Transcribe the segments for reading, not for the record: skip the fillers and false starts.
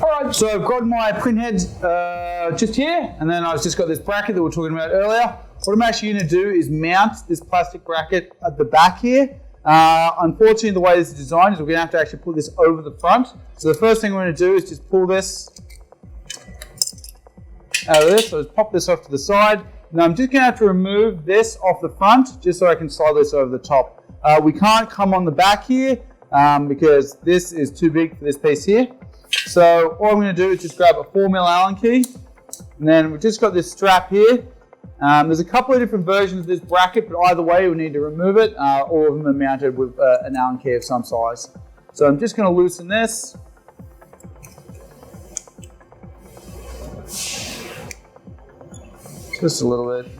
Alright, so I've got my print heads just here, and then I've just got this bracket that we were talking about earlier. What I'm actually going to do is mount this plastic bracket at the back here. Unfortunately, the way this is designed is we're going to have to actually put this over the front. So the first thing we're going to do is just pull this out of this. So just pop this off to the side. Now I'm just going to have to remove this off the front just so I can slide this over the top. We can't come on the back here because this is too big for this piece here. So all I'm going to do is just grab a 4mm Allen key, and then we've just got this strap here. There's a couple of different versions of this bracket, but either way we need to remove it. All of them are mounted with an Allen key of some size. So I'm just going to loosen this. Just a little bit.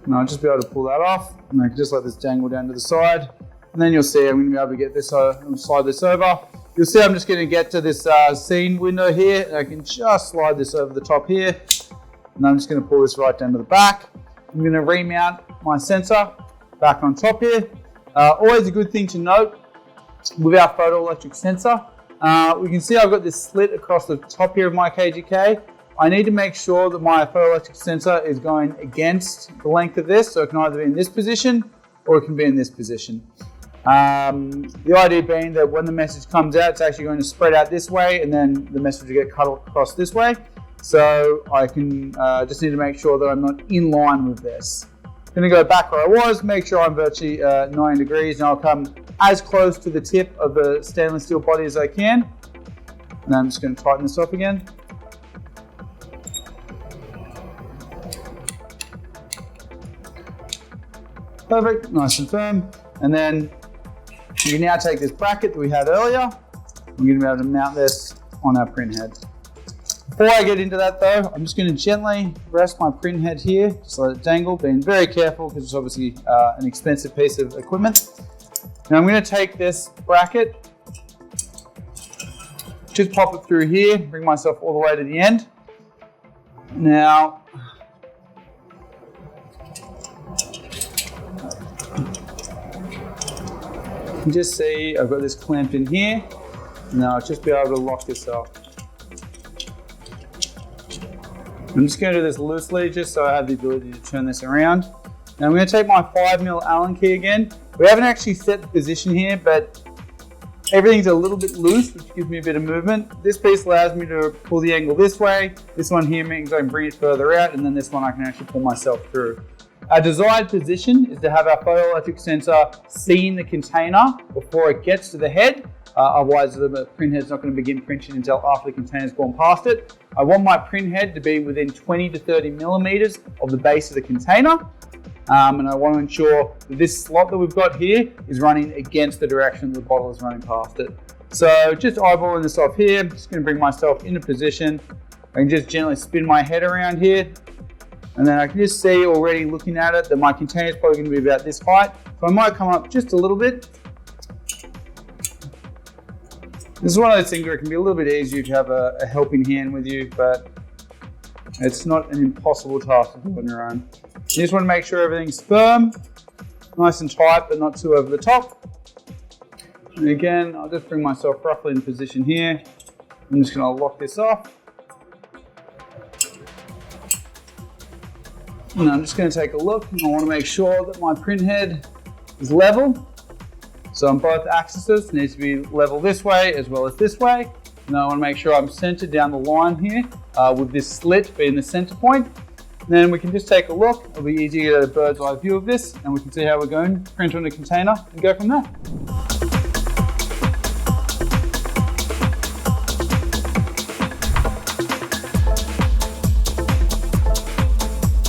And I'll just be able to pull that off, and I can just let this dangle down to the side. And then you'll see I'm going to be able to get this, slide this over. You'll see I'm just going to get to this scene window here, and I can just slide this over the top here. And I'm just going to pull this right down to the back. I'm going to remount my sensor back on top here. Always a good thing to note with our photoelectric sensor. We can see I've got this slit across the top here of my KGK. I need to make sure that my photoelectric sensor is going against the length of this, so it can either be in this position or it can be in this position. The idea being that when the message comes out, it's actually going to spread out this way, and then the message will get cut across this way. So I can just need to make sure that I'm not in line with this. I'm going to go back where I was, make sure I'm virtually 90 degrees, and I'll come as close to the tip of the stainless steel body as I can. And I'm just going to tighten this off again. Perfect, nice and firm. And then you can now take this bracket that we had earlier. We're going to be able to mount this on our print head. Before I get into that though, I'm just going to gently rest my print head here, just let it dangle, being very careful because it's obviously an expensive piece of equipment. Now I'm going to take this bracket, just pop it through here, bring myself all the way to the end. Now, you can just see I've got this clamped in here. Now I'll just be able to lock this up. I'm just going to do this loosely just so I have the ability to turn this around. Now I'm going to take my 5mm Allen key again. We haven't actually set the position here, but everything's a little bit loose, which gives me a bit of movement. This piece allows me to pull the angle this way. This one here means I can bring it further out, and then this one I can actually pull myself through. Our desired position is to have our photoelectric sensor seeing the container before it gets to the head. Otherwise the print head's not going to begin printing until after the container's gone past it. I want my print head to be within 20 to 30 millimeters of the base of the container. And I want to ensure that this slot that we've got here is running against the direction the bottle is running past it. So just eyeballing this off here, I'm just going to bring myself into position. I can just gently spin my head around here. And then I can just see already looking at it that my container is probably going to be about this height. So I might come up just a little bit. This is one of those things where it can be a little bit easier if you have a helping hand with you, but it's not an impossible task to do on your own. You just want to make sure everything's firm, nice and tight, but not too over the top. And again, I'll just bring myself roughly in position here. I'm just going to lock this off. And I'm just going to take a look, and I want to make sure that my print head is level. So on both axes, it needs to be level this way as well as this way. And I want to make sure I'm centered down the line here with this slit being the center point. And then we can just take a look. It'll be easy to get a bird's eye view of this, and we can see how we're going to print on the container and go from there.